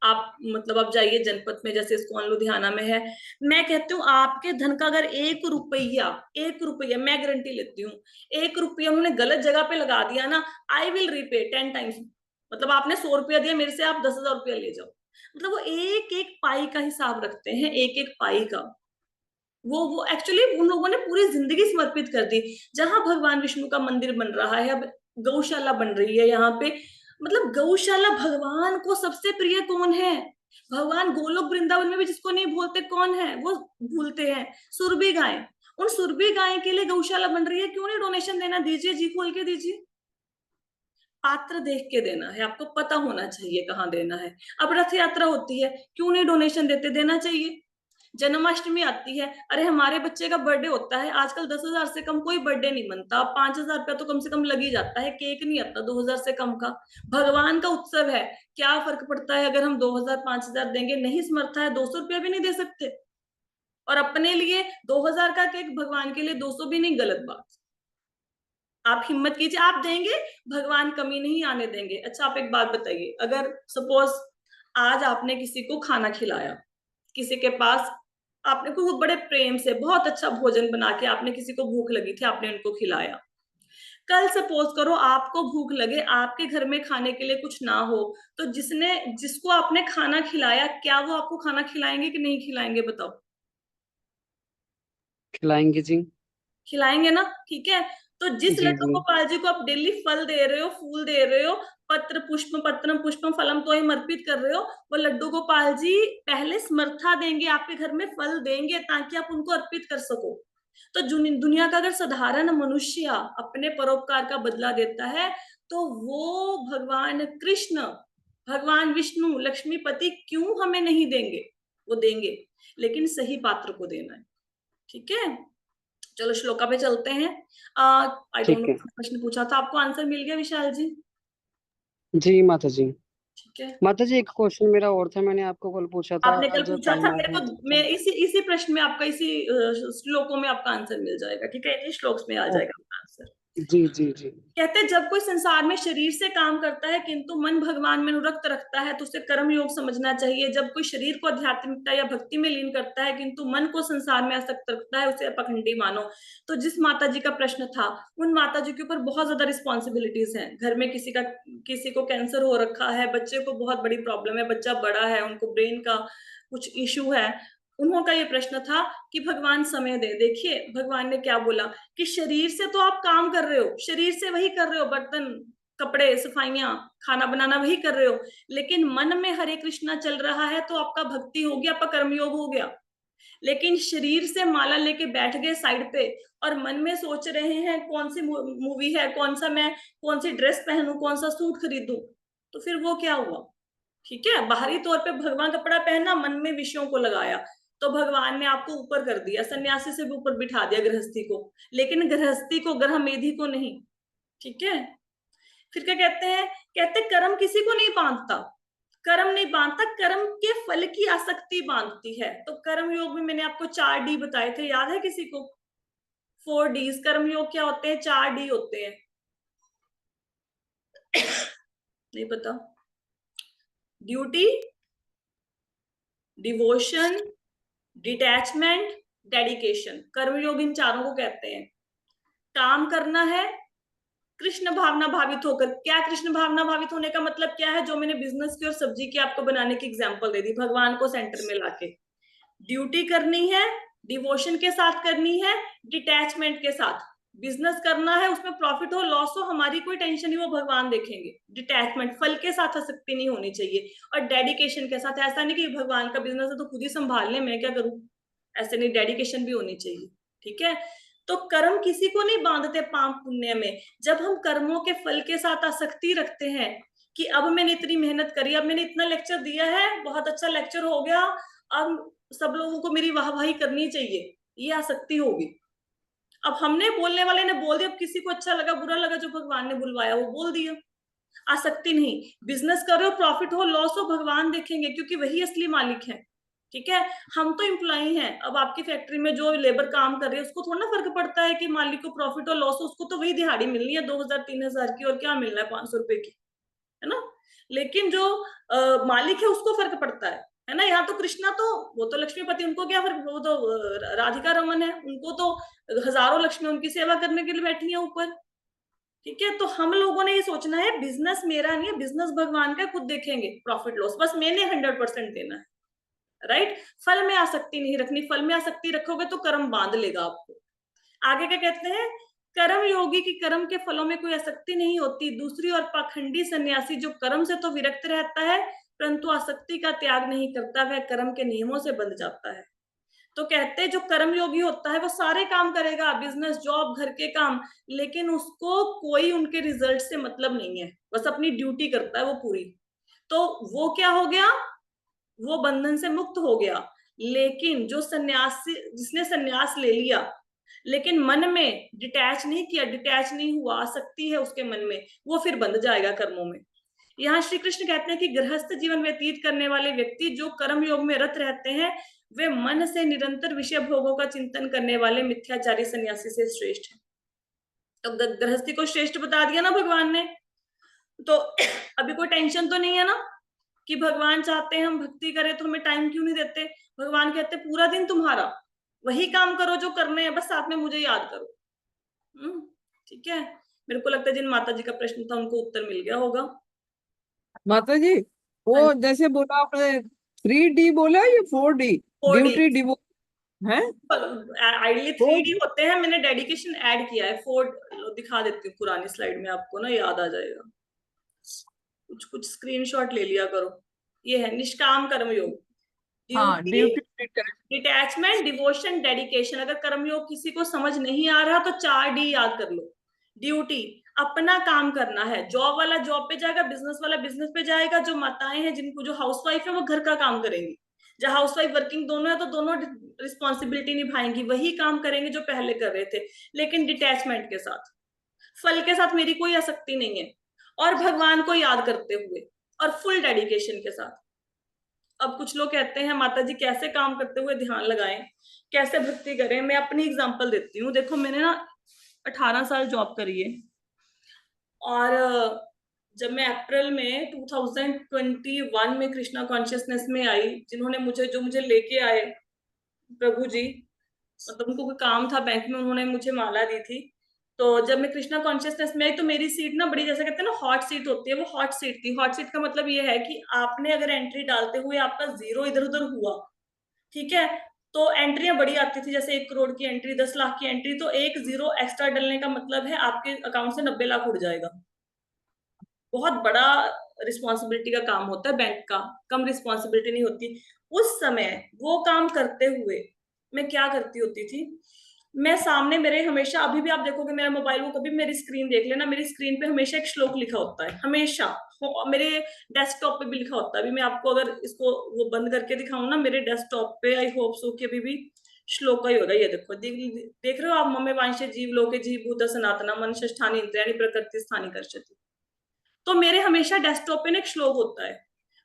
आप मतलब आप जाइए जनपद में, जैसे इस्कॉन लुधियाना में है, मैं कहती हूँ आपके धन का अगर 1 रुपया, 1 रुपया मैं गारंटी लेती हूँ, 1 रुपया उन्होंने गलत जगह पे लगा दिया ना, आई विल रिपे 10 टाइम्स। मतलब आपने 100 रुपया दिया मेरे से, आप 10,000 रुपया ले जाओ। मतलब वो एक एक पाई का हिसाब रखते हैं, एक एक पाई का। वो एक्चुअली उन लोगों ने पूरी जिंदगी समर्पित कर दी। जहां भगवान विष्णु का मंदिर बन रहा है, अब गौशाला बन रही है यहाँ पे, मतलब गौशाला भगवान को सबसे प्रिय कौन है? भगवान गोलोक वृंदावन में भी जिसको नहीं भूलते, कौन है वो? भूलते हैं सुरभि गाय। उन सुरभि गाय के लिए गौशाला बन रही है, क्यों नहीं डोनेशन देना? दीजिए जी, खोल के दीजिए। पात्र देख के देना है, आपको पता होना चाहिए कहाँ देना है। अब रथ यात्रा होती है, क्यों नहीं डोनेशन देते? देना चाहिए। जन्माष्टमी आती है, अरे हमारे बच्चे का बर्थडे होता है, आजकल 10,000 से कम कोई बर्थडे नहीं मनता, 5,000 रुपया तो कम से कम लग ही जाता है, केक नहीं आता 2,000 से कम का। भगवान का उत्सव है, क्या फर्क पड़ता है अगर हम 2,000 5,000 देंगे? नहीं समर्थ है, 200 रुपया भी नहीं दे सकते। और अपने लिए 2,000 का केक, भगवान के लिए 200 भी नहीं, गलत बात। आप हिम्मत कीजिए, आप देंगे, भगवान कमी नहीं आने देंगे। अच्छा आप एक बात बताइए, अगर सपोज आज आपने किसी को खाना खिलाया, किसी के पास आपने को बड़े प्रेम से बहुत अच्छा भोजन बना के, आपने किसी को भूख लगी थी, आपने उनको खिलाया। कल सपोज करो आपको भूख लगे, आपके घर में खाने के लिए कुछ ना हो, तो जिसको आपने खाना खिलाया, क्या वो आपको खाना खिलाएंगे कि नहीं खिलाएंगे? बताओ। खिलाएंगे जी। खिलाएंगे ना, ठीक है। तो जिस जी लड्डू जी। गोपाल जी को आप डेली फल दे रहे हो, फूल दे रहे हो, पत्र पुष्प पत्रम पुष्पम फलम तो ही अर्पित कर रहे हो, वो लड्डू गोपाल जी पहले समर्था देंगे, आपके घर में फल देंगे ताकि आप उनको अर्पित कर सको। तो दुनिया का अगर साधारण मनुष्य अपने परोपकार का बदला देता है, तो वो भगवान कृष्ण, भगवान विष्णु, लक्ष्मीपति क्यों हमें नहीं देंगे? वो देंगे, लेकिन सही पात्र को देना है, ठीक है। चलो श्लोका पे चलते हैं। आई डोंट नो, ठीक है। प्रश्न पूछा था, आपको आंसर मिल गया विशाल जी? जी माता जी। ठीक है। माता जी एक क्वेश्चन मेरा और था, मैंने आपको कल पूछा था, आपने कल आज पूछा था टाइम मेरे आया को, मैं था। इसी इसी प्रश्न में आपका, इसी श्लोकों में आपका आंसर मिल जाएगा, ठीक है, इन्हीं श्लोक में आ ओ, जाएगा आपका आंसर। जी जी जी। कहते हैं जब कोई संसार में शरीर से काम करता है किंतु मन भगवान में अनुरक्त रखता है, तो उसे कर्म योग समझना चाहिए। जब कोई शरीर को आध्यात्मिकता या भक्ति में लीन करता है किंतु मन को संसार में आसक्त रखता है, उसे पखंडी मानो। तो जिस माता जी का प्रश्न था, उन माता जी के ऊपर बहुत ज्यादा रिस्पॉन्सिबिलिटीज हैं। घर में किसी को कैंसर हो रखा है, बच्चे को बहुत बड़ी प्रॉब्लम है, बच्चा बड़ा है, उनको ब्रेन का कुछ इशू है। उन्होंने ये प्रश्न था कि भगवान समय दे। देखिए भगवान ने क्या बोला कि शरीर से तो आप काम कर रहे हो, शरीर से वही कर रहे हो, बर्तन कपड़े सफाइयां खाना बनाना वही कर रहे हो, लेकिन मन में हरे कृष्णा चल रहा है, तो आपका भक्ति हो गया, आपका कर्मयोग हो गया। लेकिन शरीर से माला लेके बैठ गए साइड पे, और मन में सोच रहे हैं कौन सी मूवी है, मैं कौन सी ड्रेस पहनूं, कौन सा सूट खरीदूं, तो फिर वो क्या हुआ? ठीक है, बाहरी तौर पे भगवान कपड़ा पहना, मन में विषयों को लगाया, तो भगवान ने आपको ऊपर कर दिया, सन्यासी से भी ऊपर बिठा दिया गृहस्थी को, लेकिन गृहस्थी को, ग्रह मेधी को नहीं, ठीक है। फिर क्या कहते हैं? कहते कर्म किसी को नहीं बांधता, कर्म नहीं बांधता, कर्म के फल की आसक्ति बांधती है। तो कर्म योग में मैंने आपको 4D बताए थे, याद है किसी को? 4Ds कर्म योग क्या होते हैं? 4D होते हैं। नहीं पता? ड्यूटी, डिवोशन, डिटैचमेंट, डेडिकेशन, कर्मयोग इन चारों को कहते हैं। काम करना है कृष्ण भावना भावित होकर। क्या कृष्ण भावना भावित होने का मतलब क्या है? जो मैंने बिजनेस की और सब्जी की आपको बनाने की एग्जांपल दे दी, भगवान को सेंटर में लाके। ड्यूटी करनी है, डिवोशन के साथ करनी है, डिटैचमेंट के साथ। बिजनेस करना है, उसमें प्रॉफिट हो लॉस हो हमारी कोई टेंशन नहीं, वो भगवान देखेंगे। डिटैचमेंट, फल के साथ आसक्ति नहीं होनी चाहिए, और डेडिकेशन के साथ। ऐसा नहीं कि भगवान का बिजनेस है तो खुद ही संभाल ले, मैं क्या करूं, ऐसे नहीं, डेडिकेशन भी होनी चाहिए। ठीक है, तो कर्म किसी को नहीं बांधते पाप पुण्य में। जब हम कर्मों के फल के साथ आसक्ति रखते हैं कि अब मैंने इतनी मेहनत करी, अब मैंने इतना लेक्चर दिया है, बहुत अच्छा लेक्चर हो गया, अब सब लोगों को मेरी वाहवाही करनी चाहिए, ये आसक्ति होगी। अब हमने, बोलने वाले ने बोल दिया, अब किसी को अच्छा लगा बुरा लगा, जो भगवान ने बुलवाया वो बोल दिया, आसक्ति नहीं। बिजनेस कर रहे हो, प्रॉफिट हो लॉस हो भगवान देखेंगे, क्योंकि वही असली मालिक है। ठीक है, हम तो एम्प्लॉई हैं। अब आपकी फैक्ट्री में जो लेबर काम कर रही है उसको थोड़ा ना फर्क पड़ता है कि मालिक को प्रॉफिट हो लॉस हो, उसको तो वही दिहाड़ी मिलनी है 2000-3000 की, और क्या मिलना है 500 रुपए की, है ना। लेकिन जो मालिक है उसको फर्क पड़ता है ना। यहाँ तो कृष्णा तो, वो तो लक्ष्मीपति, उनको क्या फर्क, वो तो राधिका रमन है, उनको तो हजारों लक्ष्मी उनकी सेवा करने के लिए बैठी है ऊपर। ठीक है, तो हम लोगों ने ये सोचना है बिजनेस मेरा नहीं है, बिजनेस भगवान का, खुद देखेंगे प्रॉफिट लॉस, बस मैंने 100% देना है। राइट, फल में आसक्ति नहीं रखनी। फल में आसक्ति रखोगे तो कर्म बांध लेगा आपको। आगे क्या कहते हैं, कर्म योगी की कर्म के फलों में कोई आसक्ति नहीं होती। दूसरी ओर पाखंडी सन्यासी जो कर्म से तो विरक्त रहता है परंतु आसक्ति का त्याग नहीं करता, वह कर्म के नियमों से बंध जाता है। तो कहते हैं जो कर्म योगी होता है वो सारे काम करेगा, बिजनेस, जॉब, घर के काम, लेकिन उसको कोई उनके रिजल्ट से मतलब नहीं है, बस अपनी ड्यूटी करता है वो पूरी। तो वो क्या हो गया, वो बंधन से मुक्त हो गया। लेकिन जो सन्यासी, जिसने सन्यास ले लिया लेकिन मन में डिटैच नहीं किया, डिटैच नहीं हुआ, आसक्ति है उसके मन में, वो फिर बंध जाएगा कर्मों में। यहाँ श्री कृष्ण कहते हैं कि गृहस्थ जीवन व्यतीत करने वाले व्यक्ति जो कर्म योग में रत रहते हैं वे मन से निरंतर विषय भोगों का चिंतन करने वाले मिथ्याचारी सन्यासी से श्रेष्ठ है। तो गृहस्थी को श्रेष्ठ बता दिया ना भगवान ने। तो अभी कोई टेंशन तो नहीं है ना कि भगवान चाहते हैं हम भक्ति करें तो हमें टाइम क्यों नहीं देते। भगवान कहते पूरा दिन तुम्हारा वही काम करो जो करने हैं, बस साथ में मुझे याद करो। ठीक है, मेरे को लगता है जिन माता जी का प्रश्न था उनको उत्तर मिल गया होगा। माता जी, वो जैसे बोला आपने 3D बोला या 4D? 4D, ड्यूटी डिवो है, आइडियली 3D होते हैं, मैंने डेडिकेशन ऐड किया है 4। दिखा देती हूँ पुरानी स्लाइड में, आपको ना याद आ जाएगा। कुछ कुछ स्क्रीनशॉट ले लिया करो। ये है निष्काम कर्मयोग, हाँ, duty, duty. Detachment, devotion, dedication. अगर कर्मयोग किसी को समझ नहीं आ रहा तो 4D याद कर लो। ड्यूटी, अपना काम करना है, जॉब वाला जॉब पे जाएगा, बिजनेस वाला बिजनेस पे जाएगा, जो माताएं हैं जिनको, जो हाउसवाइफ है वो घर का काम करेंगी। जब हाउसवाइफ वर्किंग दोनों है तो दोनों रिस्पॉन्सिबिलिटी निभाएंगी, वही काम करेंगे जो पहले कर रहे थे, लेकिन डिटैचमेंट के साथ। फल के साथ मेरी कोई आसक्ति नहीं है, और भगवान को याद करते हुए, और फुल डेडिकेशन के साथ। अब कुछ लोग कहते हैं माता जी कैसे काम करते हुए ध्यान लगाएं, कैसे भक्ति करें। मैं अपनी एग्जांपल देती हूँ। देखो मैंने ना 18 साल जॉब करी है, और जब मैं अप्रैल में 2021 में कृष्णा कॉन्शियसनेस में आई, जिन्होंने मुझे, जो मुझे लेके आए प्रभु जी, मतलब उनको कोई काम था बैंक में, उन्होंने मुझे माला दी थी। तो जब मैं कृष्णा कॉन्शियसनेस में आई तो मेरी सीट ना बड़ी, जैसे कहते हैं ना हॉट सीट होती है, वो हॉट सीट थी। हॉट सीट का मतलब ये है कि आपने अगर एंट्री डालते हुए आपका 0 इधर उधर हुआ, ठीक है, तो एंट्रियां बड़ी आती थी, जैसे 1 करोड़ की एंट्री, 10 लाख की एंट्री, तो एक 0 एक्स्ट्रा डलने का मतलब है आपके अकाउंट से 90 लाख उड़ जाएगा। बहुत बड़ा रिस्पॉन्सिबिलिटी का काम होता है बैंक का, कम रिस्पॉन्सिबिलिटी नहीं होती। उस समय वो काम करते हुए मैं क्या करती होती थी, मैं सामने मेरे हमेशा, अभी भी आप देखोगे मेरा मोबाइल, वो कभी मेरी स्क्रीन देख लेना, मेरी स्क्रीन पे हमेशा एक श्लोक लिखा होता है, हमेशा। मेरे डेस्कटॉप पे भी लिखा होता है। अभी मैं आपको अगर इसको वो बंद करके दिखाऊं ना, मेरे डेस्कटॉप पे, आई होप सो कि अभी भी श्लोक का ही होगा। ये देखो, देख रहे हो आप, मम्मे वांशे जीव लोके जीव भूत सनातना मन षष्ठानि इंद्रियाणि प्रकृति स्थानि कर्षति। तो मेरे हमेशा डेस्कटॉप पे ना एक श्लोक होता है।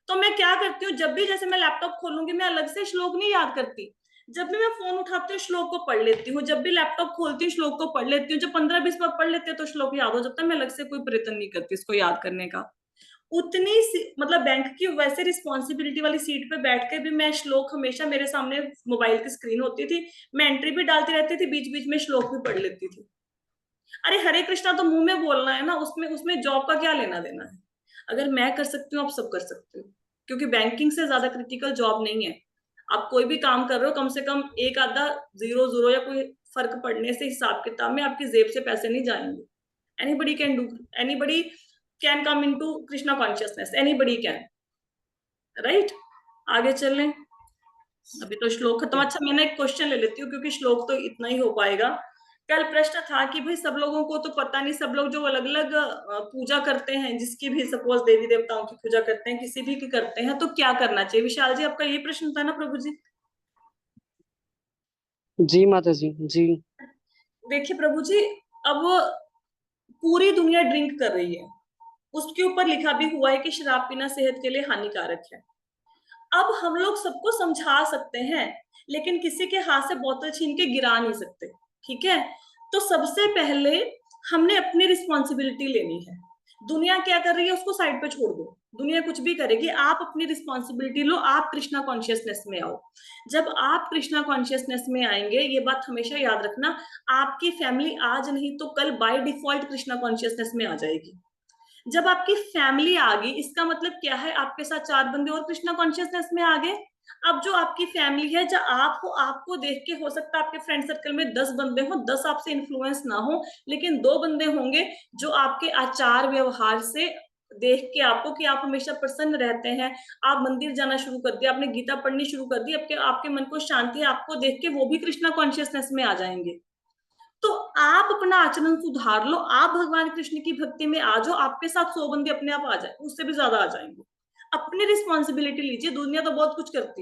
तो मैं क्या करती हूँ, जब भी जैसे मैं लैपटॉप खोलूंगी, मैं अलग से श्लोक नहीं याद करती, जब भी मैं फोन उठाती हूँ श्लोक को पढ़ लेती हूँ, जब भी लैपटॉप खोलती हूँ श्लोक को पढ़ लेती हूँ। जब 15-20 बार पढ़ लेते हैं तो श्लोक याद हो जाता है। मैं अलग से कोई प्रयत्न नहीं करती इसको याद करने का। उतनी मतलब बैंक की वैसे रिस्पॉन्सिबिलिटी वाली सीट पे बैठ के भी मैं श्लोक, हमेशा मेरे सामने मोबाइल की स्क्रीन होती थी, मैं एंट्री भी डालती रहती थी, बीच बीच में श्लोक भी पढ़ लेती थी। अरे हरे कृष्णा तो मुंह में बोलना है ना, उसमें उसमें जॉब का क्या लेना देना है। अगर मैं कर सकती हूँ आप सब कर सकते हो, क्योंकि बैंकिंग से ज्यादा क्रिटिकल जॉब नहीं है। आप कोई भी काम कर रहे हो, कम से कम एक आधा 0 या कोई फर्क पड़ने से हिसाब किताब में आपकी जेब से पैसे नहीं जाएंगे. Anybody can do, anybody can come into Krishna consciousness, anybody can, right. आगे चलें. अभी तो श्लोक खत्म. अच्छा, मैंने एक क्वेश्चन ले लेती हूँ क्योंकि श्लोक तो इतना ही हो पाएगा. कल प्रश्न था कि भाई सब लोगों को तो पता नहीं, सब लोग जो अलग अलग पूजा करते हैं, जिसकी भी सपोज देवी देवताओं की पूजा करते हैं, किसी भी की करते हैं, तो क्या करना चाहिए. विशाल जी, आपका ये प्रश्न था ना प्रभु जी. जी माता जी. जी. देखिए प्रभु जी, अब पूरी दुनिया ड्रिंक कर रही है, उसके ऊपर लिखा भी हुआ है कि शराब पीना सेहत के लिए हानिकारक है. अब हम लोग सबको समझा सकते हैं, लेकिन किसी के हाथ से बोतल छीन के गिरा नहीं सकते. ठीक है, तो सबसे पहले हमने अपनी रिस्पॉन्सिबिलिटी लेनी है. दुनिया क्या कर रही है उसको साइड पे छोड़ दो, दुनिया कुछ भी करेगी, आप अपनी रिस्पॉन्सिबिलिटी लो, आप कृष्णा कॉन्शियसनेस में आओ. जब आप कृष्णा कॉन्शियसनेस में आएंगे, ये बात हमेशा याद रखना, आपकी फैमिली आज नहीं तो कल बाय डिफॉल्ट कृष्णा कॉन्शियसनेस में आ जाएगी. जब आपकी फैमिली आ गई, इसका मतलब क्या है, आपके साथ 4 बंदे और कृष्णा कॉन्शियसनेस में आ गए. अब जो आपकी फैमिली है, जब आप हो, आपको देख के हो सकता है आपके फ्रेंड सर्कल में 10 बंदे हो, 10 आपसे इन्फ्लुएंस ना हो, लेकिन 2 बंदे होंगे जो आपके आचार व्यवहार से देख के आपको, कि आप हमेशा प्रसन्न रहते हैं, आप मंदिर जाना शुरू कर दिया, आपने गीता पढ़नी शुरू कर दी, आपके मन को शांति है, आपको देख के वो भी कृष्णा कॉन्शियसनेस में आ जाएंगे. तो आप अपना आचरण सुधार लो, आप भगवान कृष्ण की भक्ति में आ जाओ, आपके साथ 100 बंदे अपने आप आ जाए, उससे भी ज्यादा आ जाएंगे. अपनी रिस्पॉन्सिबिलिटी लीजिए, दुनिया तो बहुत कुछ करती है.